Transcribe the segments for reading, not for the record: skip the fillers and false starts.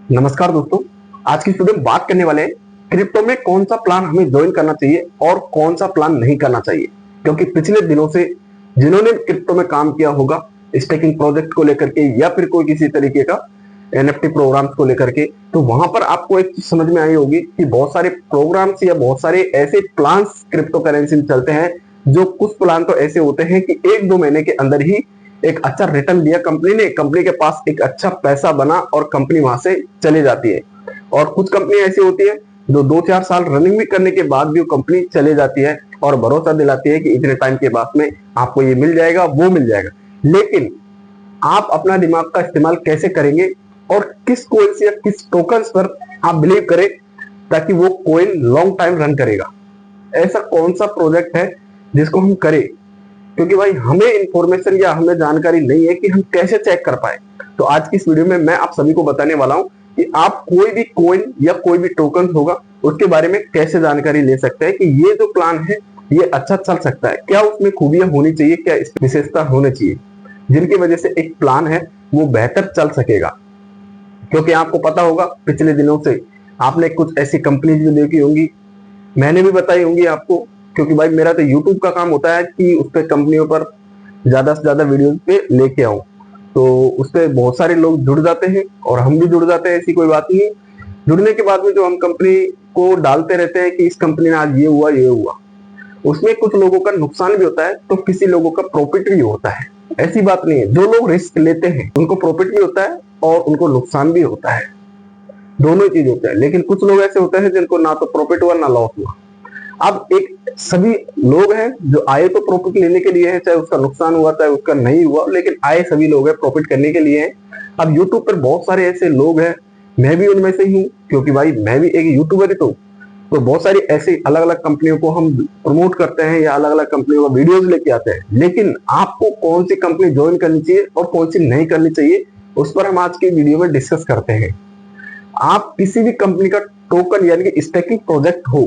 नमस्कार दोस्तों। आज की वीडियो में बात करने वाले हैं क्रिप्टो में कौन सा प्लान हमें ज्वाइन करना चाहिए और कौन सा प्लान नहीं करना चाहिए। क्योंकि पिछले दिनों से जिन्होंने क्रिप्टो में काम किया होगा स्टेकिंग प्रोजेक्ट को लेकर के या फिर कोई किसी तरीके का एनएफटी प्रोग्राम्स को लेकर के, तो वहां पर आपको एक चीज समझ में आई होगी कि बहुत सारे प्रोग्राम्स या बहुत सारे ऐसे प्लान्स क्रिप्टो करेंसी में चलते हैं जो कुछ प्लान तो ऐसे होते हैं कि 1-2 महीने के अंदर ही एक अच्छा रिटर्न दिया कंपनी ने, कंपनी के पास एक अच्छा पैसा बना और कंपनी वहां से चली जाती है। और कुछ कंपनी ऐसी होती है जो 2-4 साल रनिंग भी करने के बाद भी वो कंपनी चले जाती है और भरोसा दिलाती है कि इतने टाइम के बाद में आपको ये मिल जाएगा, वो मिल जाएगा। लेकिन आप अपना दिमाग का इस्तेमाल कैसे करेंगे और किस कोइन या किस टोकन्स पर आप बिलीव करें ताकि वो कोइन लॉन्ग टाइम रन करेगा। ऐसा कौन सा प्रोजेक्ट है जिसको हम करें, क्योंकि भाई हमें इंफॉर्मेशन या हमें जानकारी नहीं है कि हम कैसे चेक कर पाए। तो आज की इस वीडियो में मैं आप सभी को बताने वाला हूं कि आप कोई भी कोइन या कोई भी टोकन होगा उसके बारे में कैसे जानकारी ले सकते हैं कि ये जो प्लान है ये अच्छा चल सकता है, क्या उसमें खूबियां होनी चाहिए, क्या विशेषता होनी चाहिए जिनकी वजह से एक प्लान है वो बेहतर चल सकेगा। क्योंकि आपको पता होगा पिछले दिनों से आपने कुछ ऐसी कंपनीज भी देखी होंगी, मैंने भी बताई होंगी आपको, क्योंकि भाई मेरा तो यूट्यूब का काम होता है कि उस पर कंपनियों पर ज्यादा से ज्यादा वीडियो पे लेके आऊं। तो उस पर बहुत सारे लोग जुड़ जाते हैं और हम भी जुड़ जाते हैं, ऐसी कोई बात नहीं। जुड़ने के बाद में जो हम कंपनी को डालते रहते हैं कि इस कंपनी ने आज ये हुआ, उसमें कुछ लोगों का नुकसान भी होता है तो किसी लोगों का प्रॉफिट भी होता है। ऐसी बात नहीं है, जो लोग रिस्क लेते हैं उनको प्रॉफिट भी होता है और उनको नुकसान भी होता है, दोनों चीज होता है। लेकिन कुछ लोग ऐसे होते हैं जिनको ना तो प्रॉफिट हुआ ना लॉस हुआ। अब एक सभी लोग हैं जो आए तो प्रॉफिट लेने के लिए है, चाहे उसका नुकसान हुआ चाहे उसका नहीं हुआ, लेकिन आए सभी लोग हैं प्रॉफिट करने के लिए हैं। अब यूट्यूब पर बहुत सारे ऐसे लोग हैं, मैं भी उनमें से ही हूँ, क्योंकि भाई मैं भी एक यूट्यूबर ही तो बहुत सारी ऐसी अलग अलग कंपनियों को हम प्रमोट करते हैं या अलग अलग कंपनियों का वीडियोस लेके आते हैं। लेकिन आपको कौन सी कंपनी ज्वाइन करनी चाहिए और कौन सी नहीं करनी चाहिए उस पर हम आज की वीडियो में डिस्कस करते हैं। आप किसी भी कंपनी का टोकन यानी कि स्टेकिंग प्रोजेक्ट हो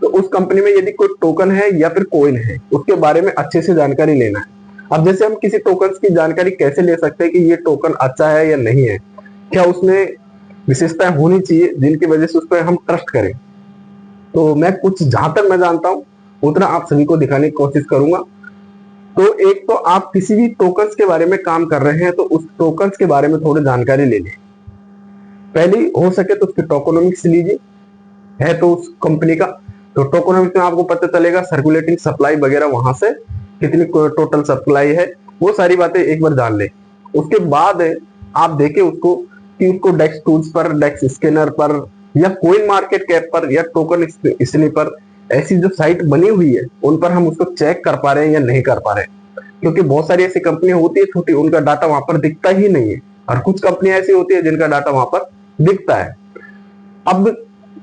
तो उस कंपनी में यदि कोई टोकन है या फिर कोइन है उसके बारे में अच्छे से जानकारी लेना है। अब जैसे हम किसी टोकन की जानकारी कैसे ले सकते हैं कि ये टोकन अच्छा है या नहीं है, क्या उसमें विशेषताएं होनी चाहिए जिनकी वजह से उस पर हम ट्रस्ट करें। तो मैं कुछ जहां तक मैं जानता हूं उतना आप सभी को दिखाने की कोशिश करूंगा। तो एक तो आप किसी भी टोकन्स के बारे में काम कर रहे हैं तो उस टोकन्स के बारे में थोड़ी जानकारी ले लें। पहली हो सके तो उसके टोकोनॉमिक्स लीजिए, है तो उस कंपनी का तो टोकोनॉमिक्स में आपको पता चलेगा सर्कुलेटिंग सप्लाई वगैरह वहां से कितनी टोटल सप्लाई है, वो सारी बातें एक बार जान ले। उसके बाद आप देखें उसको कि उसको डेक्स टूल्स पर, डेक्स स्कैनर पर या कोइन मार्केट कैप पर या टोकन स्नैपर ऐसी जो साइट बनी हुई है उन पर हम उसको चेक कर पा रहे हैं या नहीं कर पा रहे हैं। क्योंकि बहुत सारी ऐसी कंपनियां होती है छोटी, उनका डाटा वहां पर दिखता ही नहीं है, और कुछ कंपनियां ऐसी होती है जिनका डाटा वहां पर दिखता है। अब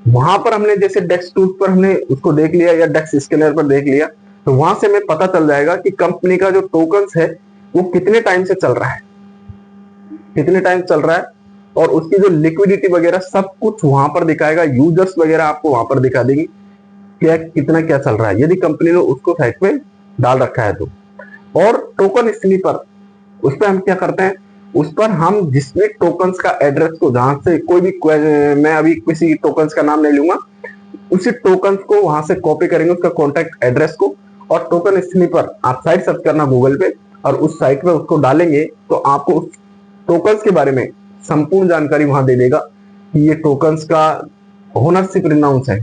वहां पर हमने जैसे डेक्स टूल्स पर हमने उसको देख लिया या डेक्स स्कैनर पर देख लिया, तो वहां से हमें पता चल जाएगा कि कंपनी का जो टोकन्स है वो कितने टाइम से चल रहा है, कितने टाइम चल रहा है, और उसकी जो लिक्विडिटी वगैरह सब कुछ वहां पर दिखाएगा। यूजर्स वगैरह आपको वहां पर दिखा देगी क्या कितना क्या चल रहा है, यदि कंपनी ने उसको साइट पे डाल रखा है तो। और टोकन स्नैपर, उस पर हम क्या करते हैं, उस पर हम जिसमें टोकन्स का एड्रेस को, जहां से कोई भी, मैं अभी किसी टोकन्स का नाम नहीं लूंगा, उसी टोकन्स को वहां से कॉपी करेंगे उसका कॉन्टेक्ट एड्रेस को, और टोकन स्नैपर आप साइट सर्च करना गूगल पे और उस साइट पे उसको डालेंगे तो आपको उस टोकन्स के बारे में संपूर्ण जानकारी वहां दे देगा कि ये टोकन्स का ओनरशिप रिनाउंस है।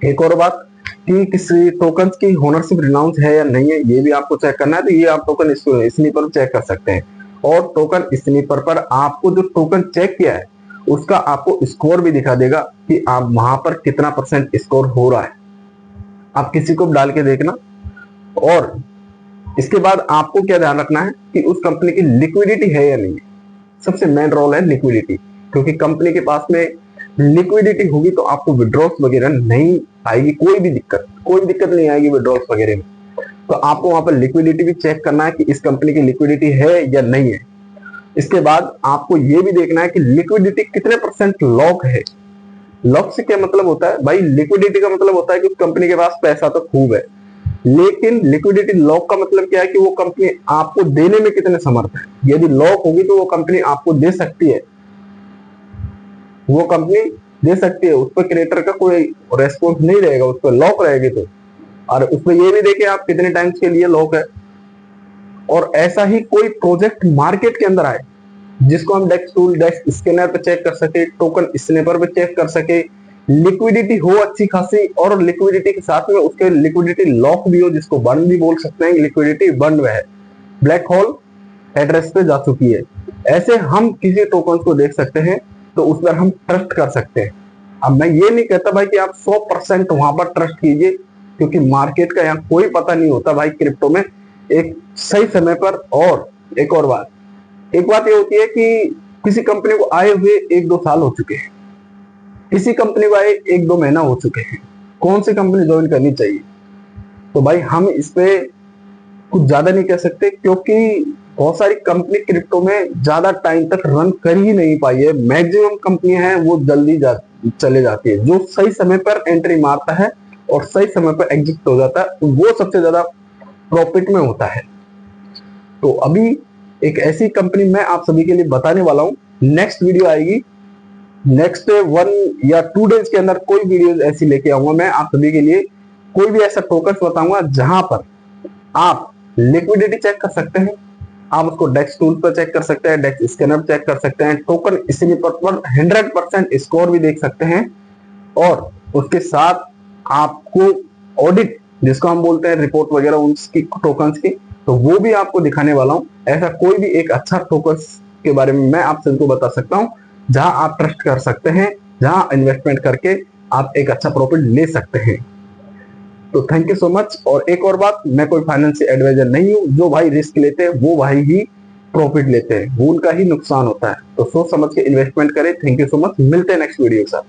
एक और बात कि किसी टोकन्स की ओनरशिप रिनाउंस है या नहीं है ये भी आपको चेक करना है, तो ये आप टोकन स्नैपर चेक कर सकते हैं। और टोकन स्नैपर पर आपको जो टोकन चेक किया है उसका आपको स्कोर भी दिखा देगा कि आप वहां पर कितना % स्कोर हो रहा है। आप किसी को डाल के देखना। और इसके बाद आपको क्या ध्यान रखना है कि उस कंपनी की लिक्विडिटी है या नहीं है। सबसे मेन रोल है लिक्विडिटी, क्योंकि कंपनी के पास में लिक्विडिटी होगी तो आपको विड्रॉल्स वगैरह नहीं आएगी, कोई भी दिक्कत नहीं आएगी विड्रॉल्स वगैरह में। तो आपको वहां पर लिक्विडिटी भी चेक करना है कि इस कंपनी की लिक्विडिटी है या नहीं है। इसके बाद आपको यह भी देखना है कि लिक्विडिटी कितने % लॉक है। लॉक से क्या मतलब होता है भाई, लिक्विडिटी का मतलब होता है कि उस कंपनी के पास पैसा तो खूब है, लेकिन लिक्विडिटी लॉक का मतलब क्या है कि वो कंपनी आपको देने में कितने समर्थ है। यदि लॉक होगी तो वो कंपनी आपको दे सकती है, वो कंपनी दे सकती है, उस पर क्रिएटर का कोई रेस्पॉन्स नहीं रहेगा, उस पर लॉक रहेगी तो, और उसमें ये भी देखें आप कितने टाइम्स के लिए लॉक है। और ऐसा ही कोई प्रोजेक्ट मार्केट के अंदर आए जिसको हम डेक्स टूल, डेक्स स्कैनर पे चेक कर सके, टोकन स्नैपर पे चेक कर सके, लिक्विडिटी हो अच्छी खासी, और लिक्विडिटी के साथ में उसके लिक्विडिटी लॉक भी हो, जिसको बर्न भी बोल सकते हैं, लिक्विडिटी बर्न है, ब्लैक होल एड्रेस पे जा चुकी है, ऐसे हम किसी टोकन को देख सकते हैं, तो उस पर हम ट्रस्ट कर सकते हैं। अब मैं ये नहीं कहता भाई कि आप 100% वहां पर ट्रस्ट कीजिए, क्योंकि मार्केट का यहाँ कोई पता नहीं होता भाई क्रिप्टो में एक सही समय पर। और एक और बात, एक बात ये होती है कि किसी कंपनी को आए हुए 1-2 साल हो चुके हैं, किसी कंपनी को आए 1-2 महीना हो चुके हैं, कौन सी कंपनी ज्वाइन करनी चाहिए? तो भाई हम इस पे कुछ ज्यादा नहीं कह सकते, क्योंकि बहुत सारी कंपनी क्रिप्टो में ज्यादा टाइम तक रन कर ही नहीं पाई है। मैक्सिमम कंपनियां हैं वो जल्दी चले जाती है। जो सही समय पर एंट्री मारता है और सही समय पर एग्जिट हो जाता है, वो सबसे ज्यादा प्रॉफिट में होता है। तो अभी एक ऐसी कंपनी मैं आप सभी के लिए बताने वाला हूं, नेक्स्ट वीडियो आएगी, नेक्स्ट 1 या 2 डेज के अंदर कोई वीडियो ऐसी लेके आऊंगा मैं आप सभी के लिए। कोई भी ऐसा टोकन बताऊंगा जहां पर आप लिक्विडिटी चेक कर सकते हैं, आप उसको डेक्स टूल पर चेक कर सकते हैं, डेक्स स्कैनर चेक कर सकते हैं, टोकन स्नैपर पर 100% स्कोर भी देख सकते हैं, और उसके साथ आपको ऑडिट, जिसको हम बोलते हैं रिपोर्ट वगैरह उसकी टोकन्स की, तो वो भी आपको दिखाने वाला हूं। ऐसा कोई भी एक अच्छा टोकन्स के बारे में मैं आप सबको बता सकता हूं, जहां आप ट्रस्ट कर सकते हैं, जहां इन्वेस्टमेंट करके आप एक अच्छा प्रॉफिट ले सकते हैं। तो थैंक यू सो मच। और एक और बात, मैं कोई फाइनेंशियल एडवाइजर नहीं हूं। जो भाई रिस्क लेते हैं वो भाई ही प्रॉफिट लेते हैं, वो उनका ही नुकसान होता है। तो सोच समझ के इन्वेस्टमेंट करें। थैंक यू सो मच, मिलते हैं नेक्स्ट वीडियो के साथ।